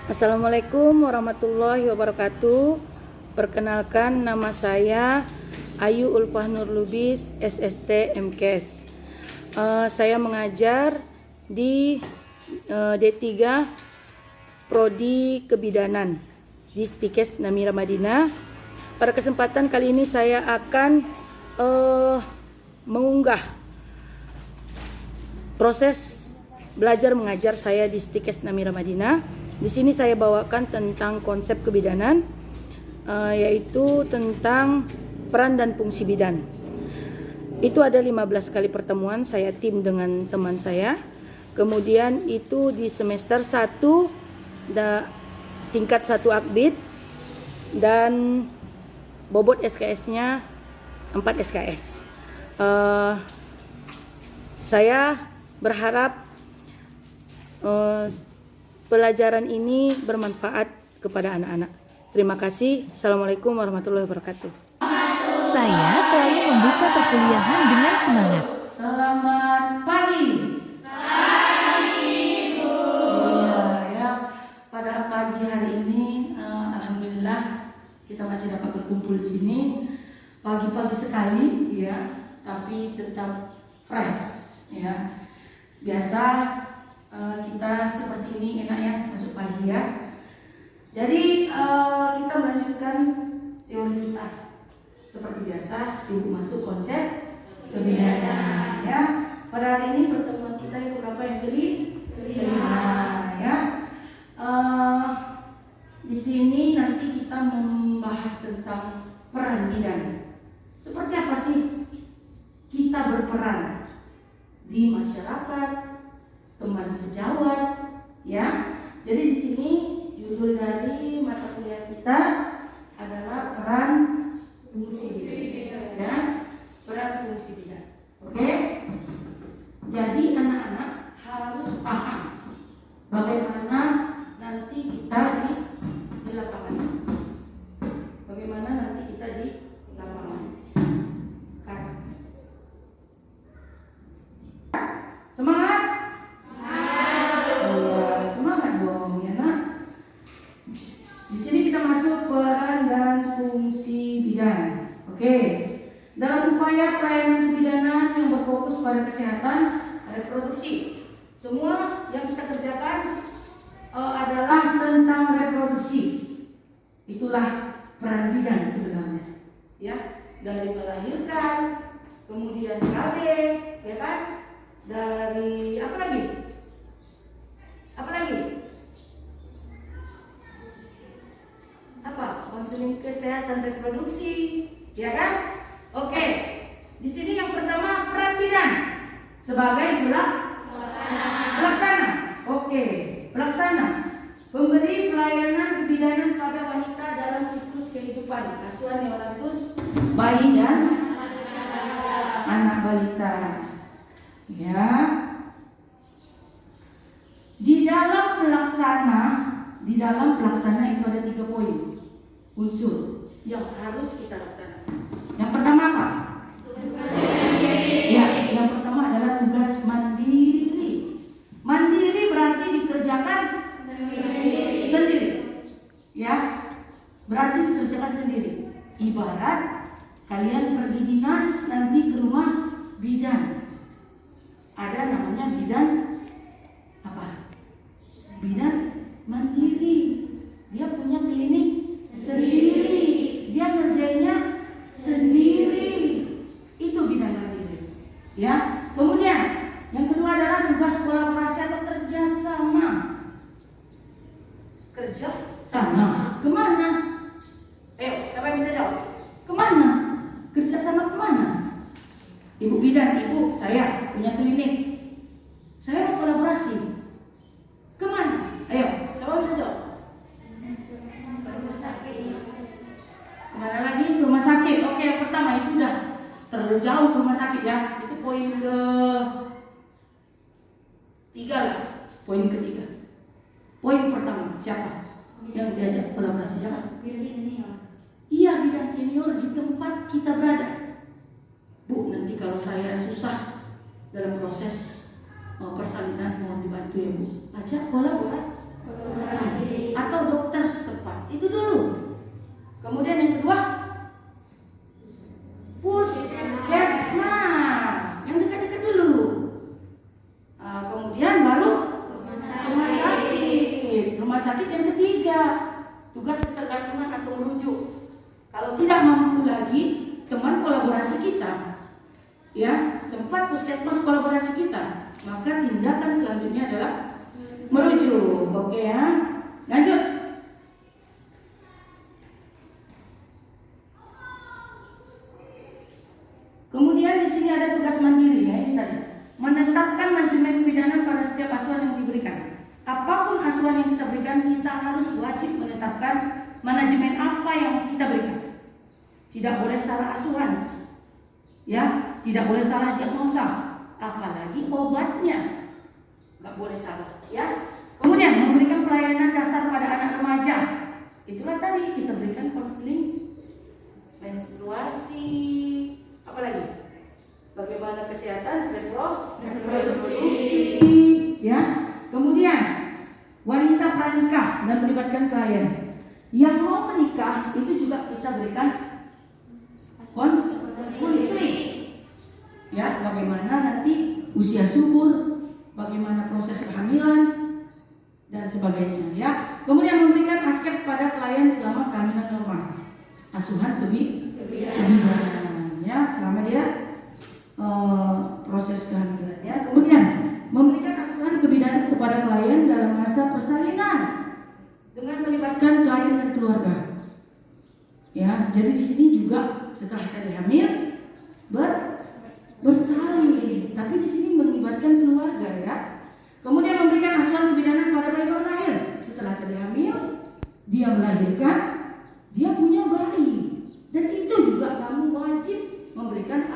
Assalamualaikum warahmatullahi wabarakatuh. Perkenalkan, nama saya Ayu Ulfah Nur Lubis, SST MKes. Saya mengajar di D3 Prodi Kebidanan di Stikes Namira Madinah. Pada kesempatan kali ini saya akan mengunggah proses belajar mengajar saya di Stikes Namira Madinah. Di sini saya bawakan tentang konsep kebidanan, yaitu tentang peran dan fungsi bidan. Itu ada 15 kali pertemuan saya tim dengan teman saya. Kemudian itu di semester 1 tingkat 1 akbid, dan bobot SKS-nya 4 SKS. Saya berharap pelajaran ini bermanfaat kepada anak-anak. Terima kasih. Assalamualaikum warahmatullahi wabarakatuh. Saya selalu membuka perkuliahan dengan semangat. Selamat pagi. Ya. Pada pagi hari ini, alhamdulillah kita masih dapat berkumpul di sini. Pagi-pagi sekali, ya, tapi tetap fresh, ya. Biasa kita seperti ini enak ya, masuk pagi ya. Jadi kita melanjutkan teori kita seperti biasa. Ibu masuk konsep kebidanan ya. Pada hari ini pertemuan kita yang berapa, yang kelima ya. Di sini nanti kita membahas tentang peran bidan. Seperti apa sih kita berperan di masyarakat, teman sejawat, ya. Jadi di sini judul dari mata kuliah kita adalah peran fungsi bidan, ya. Peran fungsi bidan. Oke? Jadi anak-anak harus paham bagaimana nanti kita di lapangan. Bagaimana nanti kita di lapangan. Semangat. Di sini kita masuk peran dan fungsi bidan. Oke. Dalam upaya pelayanan kebidanan yang berfokus pada kesehatan reproduksi, semua yang kita kerjakan adalah tentang reproduksi. Itulah peran bidan sebenarnya. Ya, dari melahirkan, kemudian KB, ya kan? Dari apa lagi? Apa lagi? Konseling kesehatan reproduksi, ya kan? Oke. Di sini yang pertama peran bidan sebagai pelaksana. Oke, pelaksana. Pemberi pelayanan kebidanan pada wanita dalam siklus kehidupan, asuhan neonatus, bayi dan anak balita. Ya. Di dalam pelaksana itu ada 3 poin unsur yang harus kita laksanakan. Yang pertama apa? Ya, yang pertama adalah tugas mandiri. Mandiri berarti dikerjakan sendiri. Ya, berarti dikerjakan sendiri. Ibarat kalian pergi dinas nanti ke rumah bidan. Ada namanya bidan apa? Bidan mandiri. Dia punya klinik sendiri, dia kerjanya sendiri. Itu bidan mandiri. Ya. Kemudian yang kedua adalah tugas kolaborasi atau kerjasama. Kerjasama kemana? Ayo, siapa yang bisa jawab? Kemana? Kerjasama kemana? Ibu bidan, ibu saya punya klinik. Saya mau kolaborasi. Kemana? Ayo, siapa bisa jawab? Kemana lagi? Ke rumah sakit. Oke, yang pertama itu udah terlalu jauh ke rumah sakit ya. Itu poin ke-3 lah. Poin ketiga. Poin pertama siapa yang diajak kolaborasi? Siapa? Bidan senior. Iya, bidan senior di tempat kita berada. Bu, nanti kalau saya susah dalam proses persalinan mohon dibantu ya Bu. Ajak kolaborasi. atau dokter setempat. Itu dulu. Kemudian yang kedua, puskesmas yang dekat-dekat dulu. Kemudian baru rumah sakit. Rumah sakit yang ketiga, tugas ketergantungan atau merujuk. Kalau tidak mampu lagi, teman kolaborasi kita, ya, tempat puskesmas kolaborasi kita, maka tindakan selanjutnya adalah merujuk. Oke ya, lanjut. Kemudian di sini ada tugas mandiri, ya, ini tadi menetapkan manajemen pidana pada setiap asuhan yang diberikan. Apapun asuhan yang kita berikan, kita harus wajib menetapkan manajemen apa yang kita berikan. Tidak boleh salah asuhan, ya, tidak boleh salah diagnosa, apalagi obatnya, nggak boleh salah, ya. Kemudian memberikan pelayanan dasar pada anak remaja. Itulah tadi kita berikan konseling menstruasi, apa lagi? Bagaimana kesehatan reproduksi, ya. Kemudian wanita pranikah dan melibatkan klien. Yang mau menikah itu juga kita berikan konseling, ya, bagaimana nanti usia subur, bagaimana proses kehamilan dan sebagainya, ya. Kemudian memberikan aspek pada klien selama kehamilan normal, asuhan kebidanan, ya, selama dia proses kehamilan, ya. Kemudian memberikan asuhan kebidanan kepada klien dalam masa persalinan dengan melibatkan klien dan keluarga, ya. Jadi di sini juga setelah tadi hamil bersalin, tapi di sini melibatkan keluarga, ya. Kemudian memberikan asuhan kebidanan pada bayi baru lahir. Setelah tadi hamil, dia melahirkan, dia punya bayi, dan itu juga kamu wajib memberikan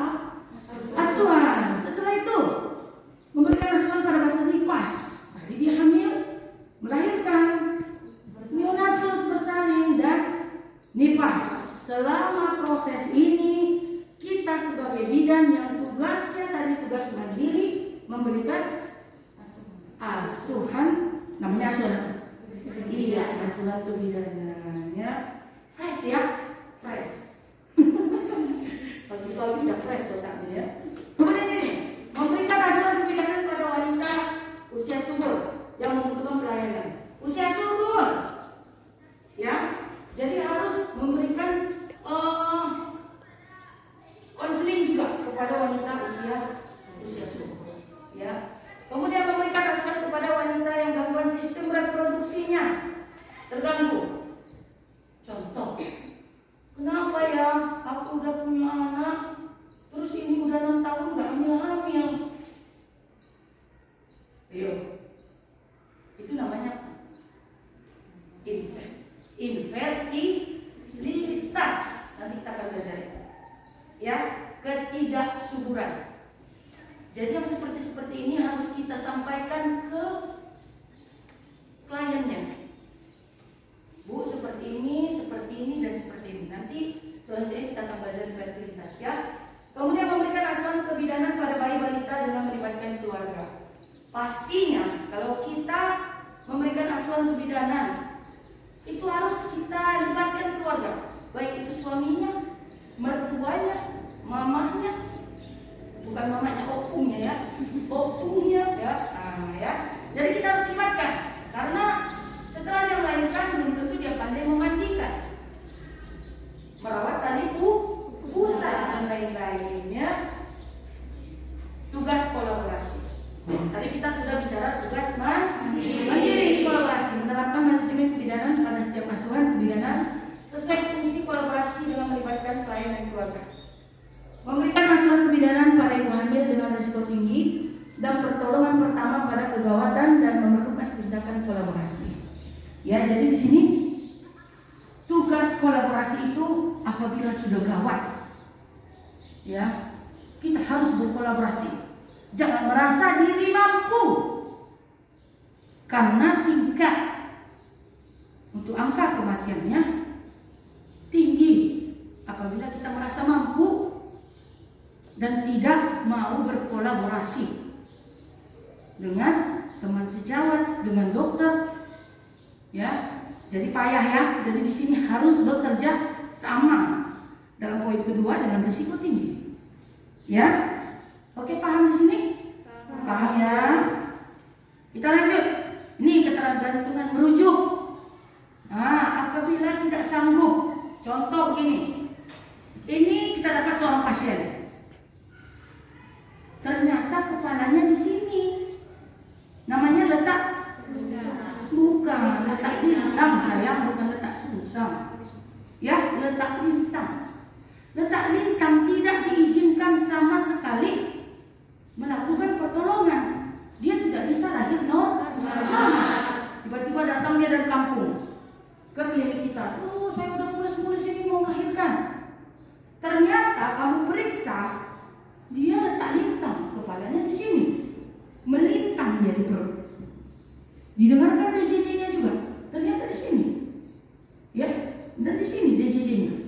asuhan. Setelah itu memberikan asuhan pada masa nifas. Tadi dia hamil, melahirkan, neonatus, bersalin, dan nifas. Selama proses ini kita sebagai bidan yang tugasnya tadi tugas mandiri memberikan asuhan, namanya asuhan. Iya, asuhan kebidanannya fresh, ya, fresh. Pagi-pagi udah fresh otaknya, ya. Kemudian ini memberikan asuhan kebidanan pada wanita usia subur yang membutuhkan pelayanan. Usia subur, ya, jadi harus memberikan konseling juga kepada wanita usia subur, ya. Kemudian memberikan asuhan kepada wanita yang gangguan sistem reproduksinya terganggu. Contoh, kenapa ya aku udah punya anak, terus ini udah 6 tahun gak hamil-hamil? Ayo, itu namanya infertilitas. Nanti kita akan belajar, ya, ketidaksuburan. Jadi yang seperti ini harus kita sampaikan ke kliennya. Bu, seperti ini, dan seperti ini. Nanti selanjutnya kita akan belajar fertilitas, ya. Kemudian memberikan asuhan kebidanan pada bayi balita dengan melibatkan keluarga. Pastinya kalau kita memberikan asuhan kebidanan, itu harus kita libatkan keluarga, baik itu suaminya, mertuanya, mamahnya, bukan mamanya, opungnya, ya, opungnya, ya. Ya. Jadi kita harus libatkan, karena setelah dia melahirkan belum tentu dia pandai memandikan, merawat tali pusat dan lain-lainnya. Tugas kolaborasi. Tadi kita sudah bicara tugas mandiri kolaborasi, menerapkan manajemen kebidanan pada setiap asuhan kebidanan sesuai fungsi kolaborasi dengan melibatkan klien dan keluarga. Memberikan asuhan kebidanan pada ibu hamil dengan risiko tinggi dan pertolongan pertama pada kegawatan dan memerlukan tindakan kolaborasi. Ya, jadi di sini tugas kolaborasi itu apabila sudah gawat, ya, kita harus berkolaborasi. Jangan merasa diri mampu, karena tingkat untuk angka kematiannya tinggi apabila kita merasa mampu dan tidak mau berkolaborasi dengan teman sejawat, dengan dokter, Ya, jadi payah ya. Jadi di sini harus bekerja sama dalam poin kedua dengan risiko tinggi. Ya, oke, paham di sini? Paham ya? Kita lanjut. Ini ketergantungan merujuk. Nah, apabila tidak sanggup, contoh begini. Ini kita dapat seorang pasien. Ternyata kepalanya di sini. Namanya letak bukan letak lintang, sayang, bukan letak susah. Ya, letak lintang. Letak lintang tidak diizinkan sama sekali melakukan pertolongan. Dia tidak bisa lahir normal. Tiba-tiba datang dia dari kampung ke klinik kita. Oh, saya udah mulus-mulus ini mau melahirkan. Ternyata kamu periksa, dia letak lintang, kepalanya di sini, melintang dia di perut. Didengarkan DJJ-nya juga, ternyata di sini, ya, dan di sini DJJ-nya.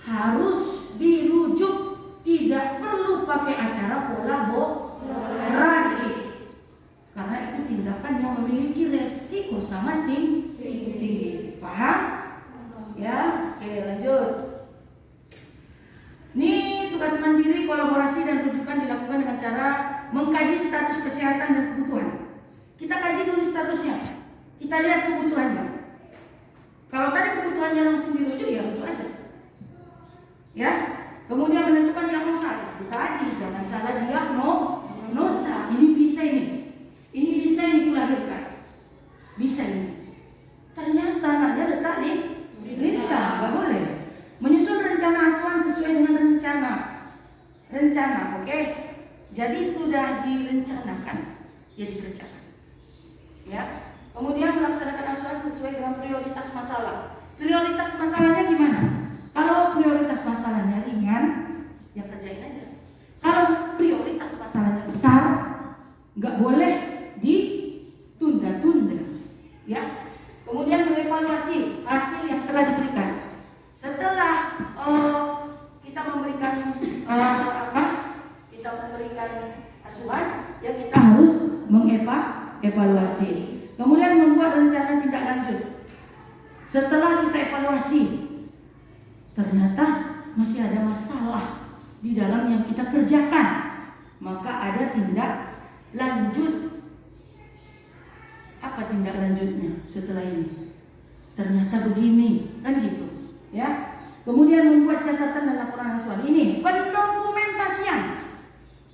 Harus dirujuk, tidak perlu pakai acara kolaborasi, karena itu tindakan yang memiliki resiko sangat tinggi. Paham? Ya, oke, lanjut. Ini tugas mandiri, kolaborasi dan rujukan dilakukan dengan cara mengkaji status kesehatan dan kebutuhan. Kita kaji dulu statusnya. Kita lihat kebutuhannya. Kalau tadi kebutuhannya langsung dirujuk, ya rujuk aja. Ya. Kemudian menentukan diagnosa. Itu tadi, jangan salah diagnosa. Ini bisa ini. Ini bisa ini dilahirkan. Bisa ini. Ternyata anaknya letak di lintang, nggak boleh. Menyusun rencana asuhan sesuai dengan rencana, oke? Jadi sudah direncanakan, ya dikerjakan. Ya. Kemudian melaksanakan asuhan sesuai dengan prioritas masalah. Prioritas masalahnya gimana? Kalau prioritas masalahnya ringan, ya kerjain aja. Kalau prioritas masalahnya besar, nggak boleh ditunda-tunda. Ya. Kemudian mengevaluasi hasil yang telah diberikan. Setelah kita memberikan kita memberikan asuhan, ya kita harus mengevaluasi. Kemudian membuat rencana tindak lanjut. Setelah kita evaluasi, ternyata masih ada masalah di dalam yang kita kerjakan, maka ada tindak lanjut. Apa tindak lanjutnya setelah ini? Ternyata begini, kan gitu. Ya. Kemudian membuat catatan dan laporan asuhan. Ini pendokumentasian.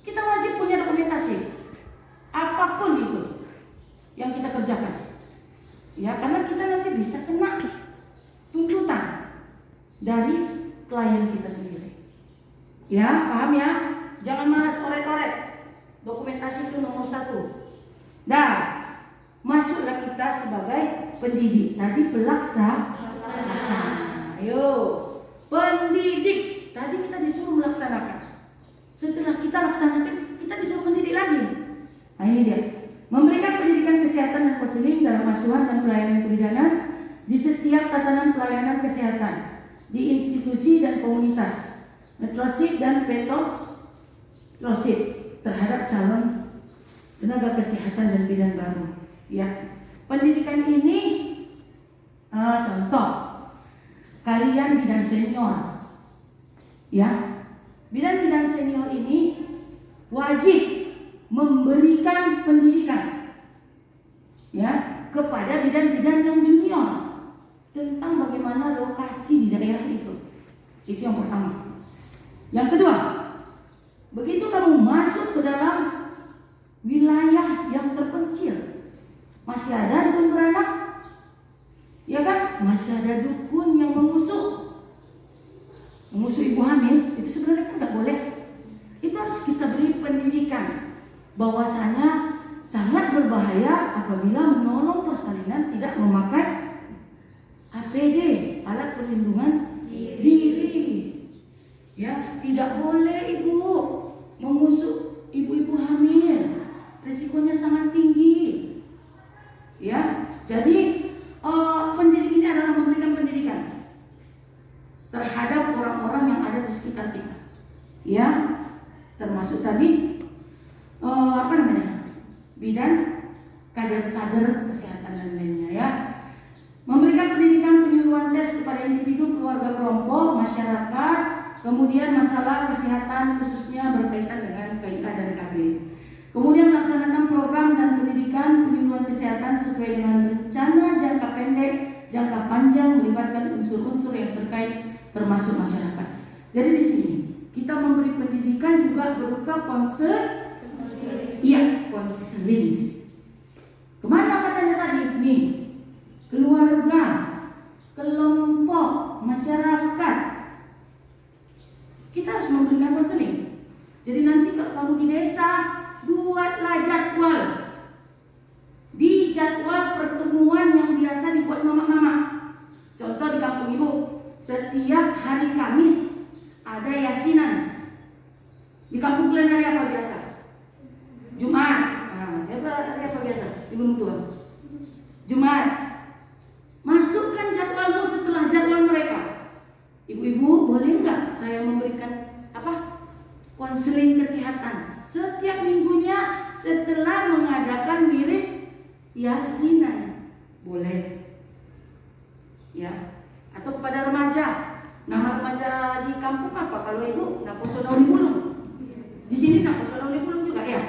Kita wajib punya dokumentasi. Apapun itu yang kita kerjakan. Ya, karena kita nanti bisa kena tuntutan dari klien kita sendiri. Ya, paham ya? Jangan malas oret-oret. Dokumentasi itu nomor 1. Nah, masuklah kita sebagai pendidik. Tadi pelaksana. Ayo, pendidik. Tadi kita disuruh melaksanakan. Setelah kita laksanakan, kita disuruh mendidik lagi. Nah, ini dia. Memberikan pendidikan kesehatan dan konseling dalam asuhan dan pelayanan kebidanan di setiap tatanan pelayanan kesehatan, di institusi dan komunitas, metrosit dan petrosit terhadap calon tenaga kesehatan dan bidan baru. Ya, pendidikan ini contoh kalian bidan senior. Ya, bidan-bidan senior ini wajib memberikan pendidikan ya kepada bidan-bidan yang junior tentang bagaimana lokasi di daerah itu. Itu yang pertama. Yang kedua, begitu kamu masuk ke dalam wilayah yang terpencil, masih ada dukun beranak, ya kan? Masih ada dukun yang mengusuk ibu hamil. Itu sebenarnya kan nggak boleh. Itu harus kita beri pendidikan bahwasanya sangat berbahaya apabila menolong persalinan tidak memakai APD, alat perlindungan diri. Ya, tidak boleh ibu mengusuk ibu-ibu hamil. Risikonya sangat tinggi. Ya, jadi pendidik ini adalah memberikan pendidikan terhadap orang-orang yang ada di sekitar kita. Ya, termasuk tadi bidan kader-kader kesehatan dan lainnya ya. Memberikan pendidikan penyuluhan tes kepada individu, keluarga, kelompok, masyarakat, kemudian masalah kesehatan khususnya berkaitan dengan KIK dan KB. Kemudian melaksanakan program dan pendidikan penyuluhan kesehatan sesuai dengan rencana jangka pendek, jangka panjang melibatkan unsur-unsur yang terkait termasuk masyarakat. Jadi di sini kita memberi pendidikan juga berupa konseling. Kemana katanya tadi? Nih, keluarga, kelompok, masyarakat. Kita harus memberikan konseling. Jadi nanti kalau kamu di desa, buatlah jadwal. Di jadwal pertemuan yang biasa dibuat mama-mama. Contoh di kampung ibu, setiap hari Kamis ada yasinan. Di kampung kalian hari apa biasa? Jumat. Nah, hari apa biasa? Di Gunung Tua. Jumat. Masukkan jadwalmu setelah jadwal mereka. Ibu-ibu, boleh nggak saya memberikan konseling kesehatan setiap minggunya setelah mengadakan wirid yasinan? Boleh. Ya. Atau kepada remaja. Nama remaja di kampung apa? Kalau ibu, Naposona Uli Bulung. Di sini Naposona Uli Bulung juga ya.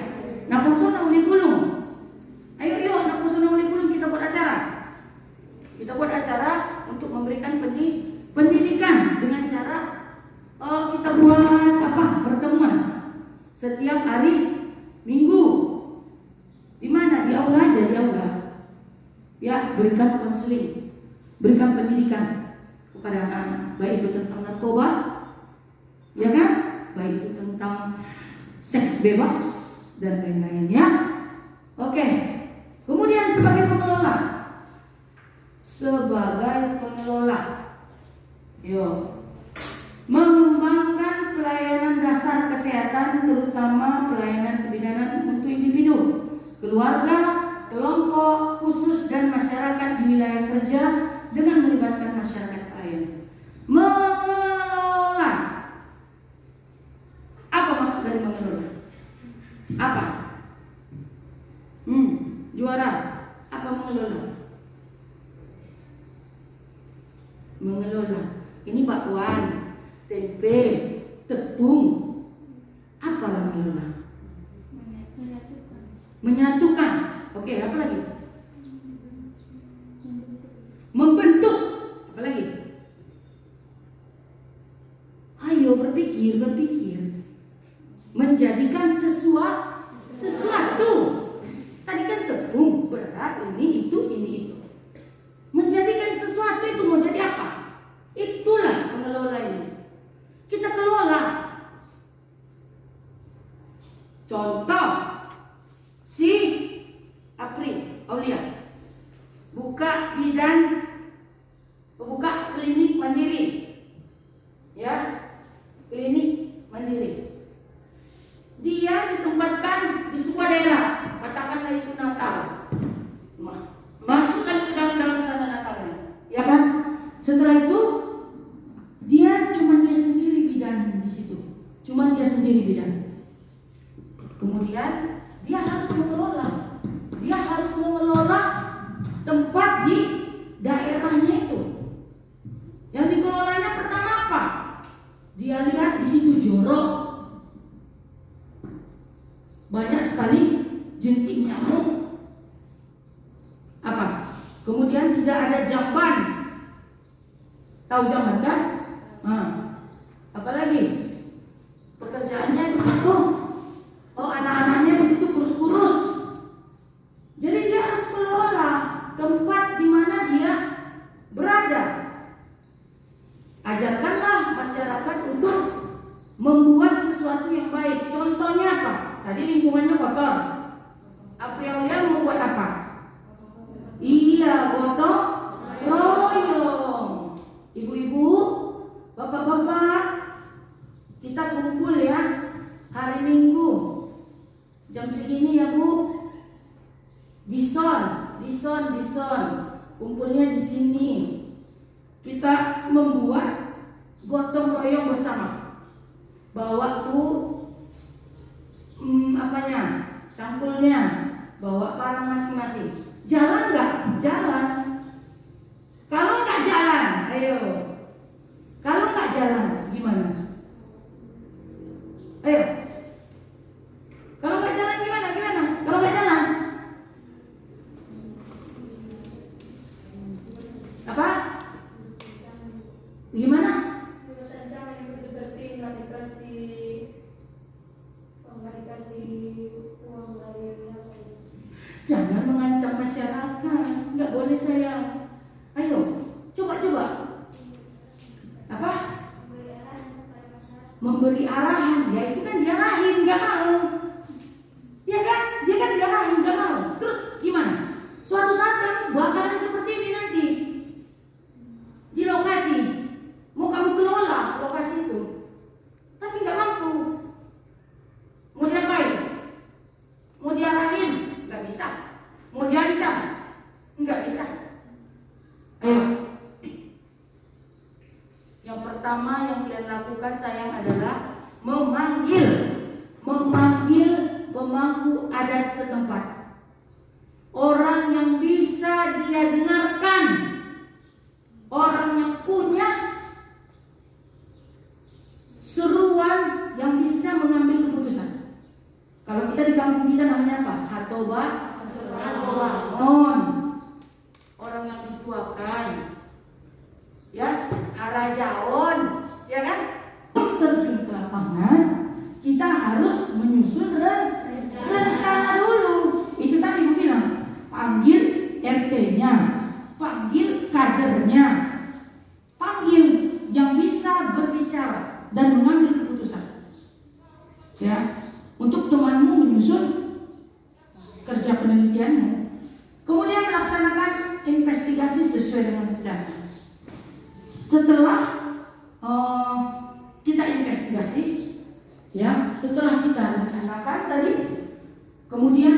Naposona Uli Bulung. Ayo Naposona Uli Bulung kita buat acara. Kita buat acara untuk memberikan pendidikan dengan cara kita buat pertemuan setiap hari Minggu. Di mana? Di aula aja, di aula. Ya, berikan konseling, berikan pendidikan kepada anak-anak, baik itu tentang narkoba, ya kan? Baik itu tentang seks bebas dan lain-lain ya. Oke. Kemudian sebagai pengelola. Mengembangkan pelayanan dasar kesehatan, terutama pelayanan kebidanan untuk individu, keluarga, kelompok khusus dan masyarakat di wilayah kerja dengan melibatkan masyarakat lain. Mengelola. Apa maksud dari mengelola? Apa? Juara. Apa mengelola? Mengelola. Ini bakwan, tempe, tepung. Apa mengelola? Menyatukan. Oke, apa lagi? Membentuk. Apa lagi? Ayo berpikir. Menjadikan sesuatu. Tadi kan tepung, berat, ini itu. Menjadikan sesuatu itu mau jadi apa? Itulah pengelola ini. Kita kelola. Contoh, si April Aulia buka klinik mandiri. Ya, klinik mandiri. Dia ditempatkan di sebuah daerah, katakanlah itu Natal. Masuk lagi ke dalam sana Natalnya, ya kan? Setelah itu dia sendiri bidan di situ, dia sendiri bidan. Kemudian dia harus mengelola tempat di daerahnya itu. Yang dikelolanya pertama apa? Dia lihat di situ jorok, banyak sekali jentik nyamuk. Kemudian tidak ada jamban. Tahu jamban kan? Apalagi pekerjaannya di situ. Anak-anaknya di situ kurus-kurus. Jadi dia harus kelola tempat di mana dia berada. Ajarkanlah masyarakat untuk membuat sesuatu yang baik. Contohnya apa? Tadi lingkungannya kotor. Aprilia membuat apa? Iya, gotong royong. Ibu-ibu, bapak-bapak, kita kumpul ya hari Minggu jam segini ya Bu. Di son. Kumpulnya di sini. Kita membuat gotong royong bersama. Bawa cangkulnya, bawa barang masing-masing. Jalan nggak? Jalan. Kalau nggak jalan, ayo. Kalau nggak jalan, gimana? Ayo. Kalau nggak jalan gimana? Gimana? Kalau nggak jalan, apa? Gimana? Seperti nggak dikasih uang dari apa? Jangan mengancam masyarakat, nggak boleh sayang. Ayo, coba. Apa? Memberi arahan, ya itu kan diarahin, nggak mau. Ya kan, dia kan diarahin, nggak mau. Terus gimana? Suatu saat kamu bakalan seperti ini nanti di lokasi, mau kamu kelola lokasi itu, tapi nggak mampu. Mau diapain? Mau diarahin? Nggak bisa. Mau diancam? Nggak bisa. Ayo. Yang pertama yang kalian lakukan sayang adalah memanggil pemangku adat setempat. Orang yang bisa dia dengarkan, orang yang punya seruan yang bisa mengambil keputusan. Kalau kita di kampung kita namanya apa? Hatobanon. Orang yang dituakan, ya, harajaon, ya kan? Terjun ke lapangan, kita harus menyusun rencana dulu. Itu tadi ibu bilang, panggil RT-nya, panggil kadernya, panggil yang bisa berbicara dan mengambil keputusan. Ya, untuk temanmu menyusun kerja penelitianmu, kemudian melaksanakan investigasi sesuai dengan rencana. Setelah kita investigasi, ya, setelah kita rencanakan tadi, kemudian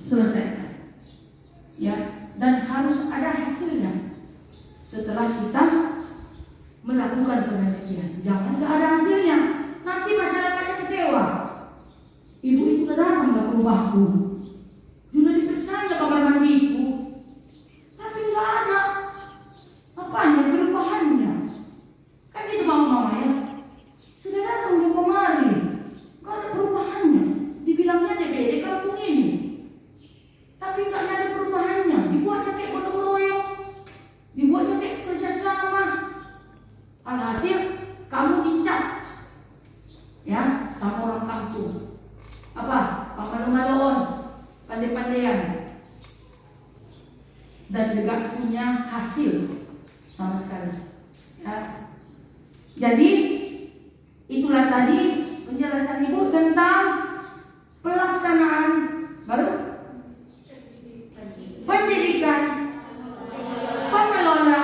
selesaikan, ya, dan harus ada hasilnya. Setelah kita melakukan penelitian, jangan nggak ada hasilnya, nanti masyarakatnya kecewa. Ibu itu sudah datang ke rumahku, sudah diperiksanya kamar mandiku, tapi nggak ada apanya perubahannya. Kan gitu mama ya, sudah datang di kemari, nggak ada perubahannya. Dibilangnya DBD kampung ini, tapi nggak ada perubahannya. Dibuatnya kayak gotong royong, dibuatnya kayak kerja sama. Alhasil kamu dicap, ya, sama orang kampung. Apa? Pamalu-maluon, pandai-pandaian, dan tidak punya hasil sama sekali. Ya. Jadi itulah tadi penjelasan ibu tentang pelaksanaan baru pendidikan, pengelola,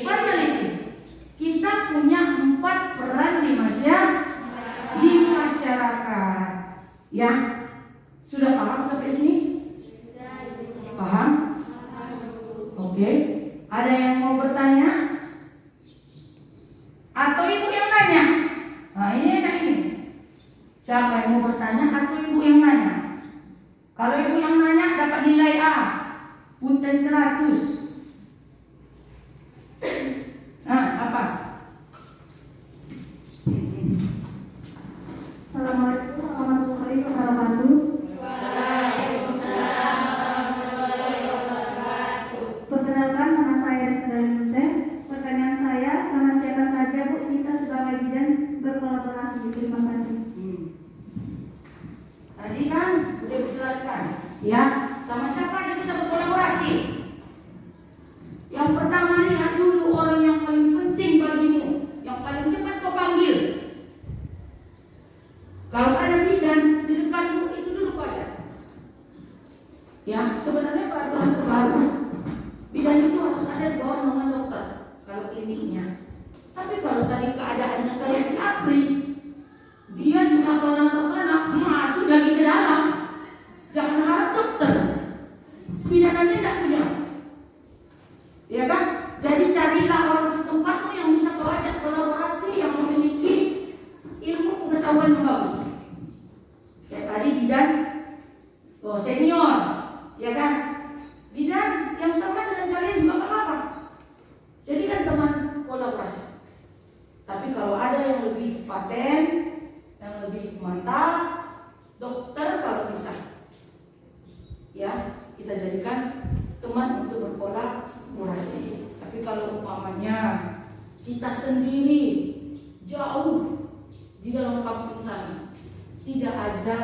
peneliti. Kita punya 4 peran di masyarakat. Ya, sudah paham sampai sini? Paham? Oke. Ada yang mau bertanya? Atau ibu yang nanya? Nah, ini enak ini. Siapa yang mau bertanya atau ibu yang nanya? Kalau ibu yang nanya dapat nilai A, punten 100. Nah, apa? Assalamualaikum warahmatullahi wabarakatuh. Perkenalkan, nama saya Rizka Munte. Pertanyaan saya, sama siapa saja Bu kita sebagai bidan berkolaborasi? Terima kasih. Tadi kan sudah dijelaskan, ya, sama siapa aja kita berkolaborasi. Yang pertama, lihat dulu orang yang paling penting bagimu, yang paling cepat kau panggil. Kalau ada bidan di dekatmu, itu dulu aja. Ya, sebenarnya peraturan terbaru, bidan itu harus ada di bawah naungan dokter kalau kliniknya. Tapi kalau tadi keadaannya kayak si Apri, dia juga kalau anak masuk lagi ke dalam, jangan harap dokter, bidan aja tidak punya. Ya kan? Jadi carilah orang setempatmu yang bisa kau ajak kolaborasi, yang memiliki ilmu pengetahuan yang bagus. Kayak tadi bidan senior, ya kan? Bidang yang sama dengan kalian juga gak apa-apa. Jadi kan teman kolaborasi. Tapi kalau ada yang lebih paten, yang lebih mantap, dokter kalau bisa, ya kita jadikan teman untuk berkolaborasi. Tapi kalau umpamanya kita sendiri jauh di dalam kampung sana, tidak ada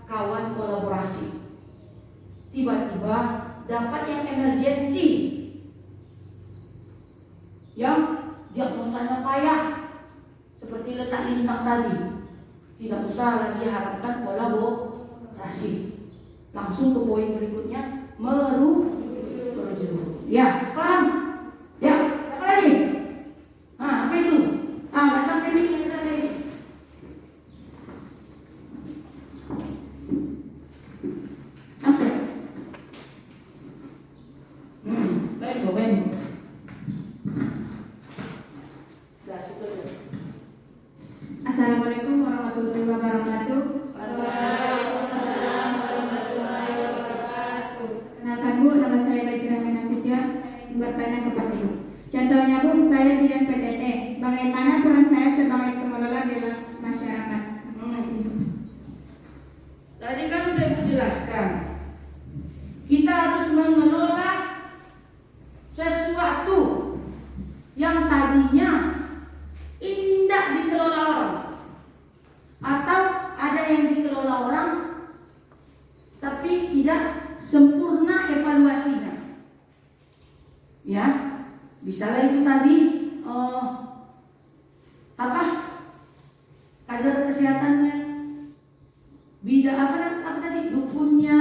kawan kolaborasi, tiba-tiba dapat yang emergensi, yang diagnosanya payah, seperti letak lintang tadi, tidak usah lagi harapkan kolaborasi, langsung ke poin berikutnya, merujuk. Ya, paham? Ya, apa lagi? Nah, apa itu? Nggak sampai bikin sampai ini. Apa? Baik, baik. Assalamualaikum warahmatullahi wabarakatuh. Kenalkan Bu, nama saya Baik Rahman Nasution. Saya bertanya kepada Ibu. Contohnya Bu, saya bidang PTT. Bagaimana peran saya sebagai pengelola dalam masyarakat? Tadi kan udah Ibu jelaskan, kita harus mengelola sesuatu yang tadinya indah dikelola orang, atau ada yang dikelola orang tapi tidak sempurna evaluasinya. Ya, misalnya itu tadi kader kesehatannya, bidang apa tadi, dukunnya,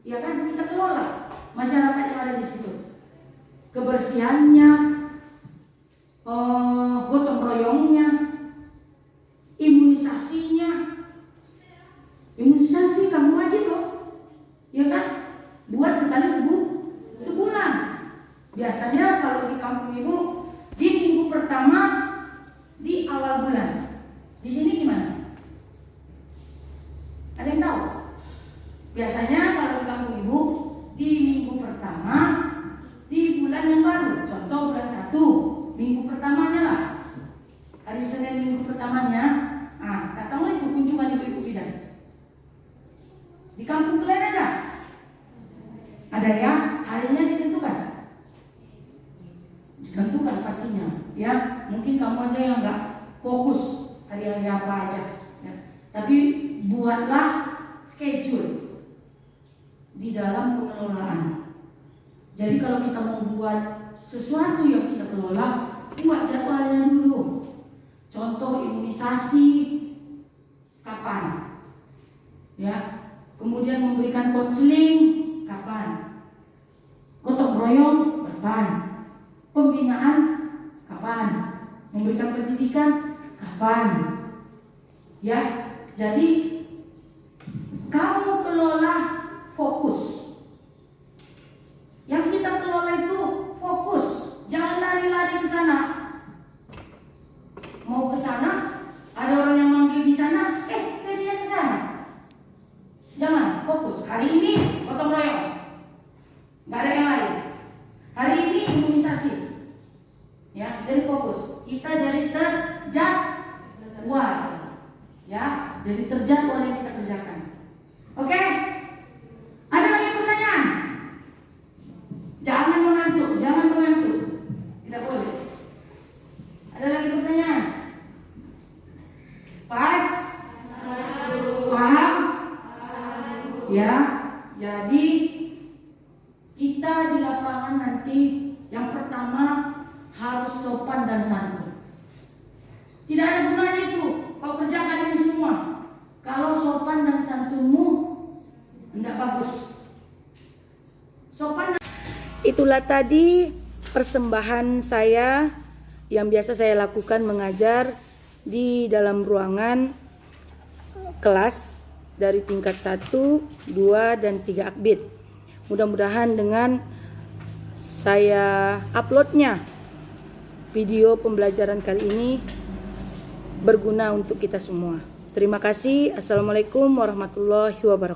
ya kan kita kelola masyarakat yang ada di situ, kebersihannya, gotong royongnya, imunisasi kamu wajib loh, ya kan, buat sekali sebulan. Biasanya kalau di kampung Ibu di minggu pertama di awal bulan. Di sini gimana? Ada yang tahu? Biasanya kalau di kampung Ibu di minggu pertama di bulan yang baru. Contoh bulan 1, minggu pertamanya lah. Hari Senin minggu pertamanya. Katakanlah itu kunjungan ibu-ibu bidan. Di kampung kalian ada? Ada ya? Harinya ditentukan. Ditentukan pastinya. Ya, mungkin kamu aja yang nggak fokus hari-hari apa aja. Ya. Tapi buatlah schedule di dalam pengelolaan. Jadi kalau kita mau buat sesuatu yang kita kelola, buat jadwalnya dulu. Contoh imunisasi kapan? Ya. Kemudian memberikan konseling kapan? Gotong royong kapan? Pembinaan kapan? Memberikan pendidikan kapan? Ya. Jadi kamu kelola fokus. Yang kita kelola itu fokus, jangan lari-lari ke sana. Mau ke sana, ada orang yang manggil di sana, dia ke sana. Jangan, fokus. Hari ini gotong royong, nggak ada yang lain. Hari ini imunisasi, ya. Jadi fokus. Kita jadi terjadwal, ya. Jadi terjadwal yang kita kerjakan. Oke? Ada lagi pertanyaan? Jangan mengantuk. Tidak boleh. Ada lagi pertanyaan? Pas? Paham? Ya. Jadi kita di lapangan nanti yang pertama harus sopan dan santun. Tidak ada gunanya itu kau kerjakan ini semua kalau sopan dan santunmu tidak bagus. Sopan. Itulah tadi persembahan saya yang biasa saya lakukan mengajar di dalam ruangan kelas dari tingkat 1, 2, dan 3 Akbid. Mudah-mudahan dengan saya uploadnya video pembelajaran kali ini berguna untuk kita semua. Terima kasih. Assalamualaikum warahmatullahi wabarakatuh.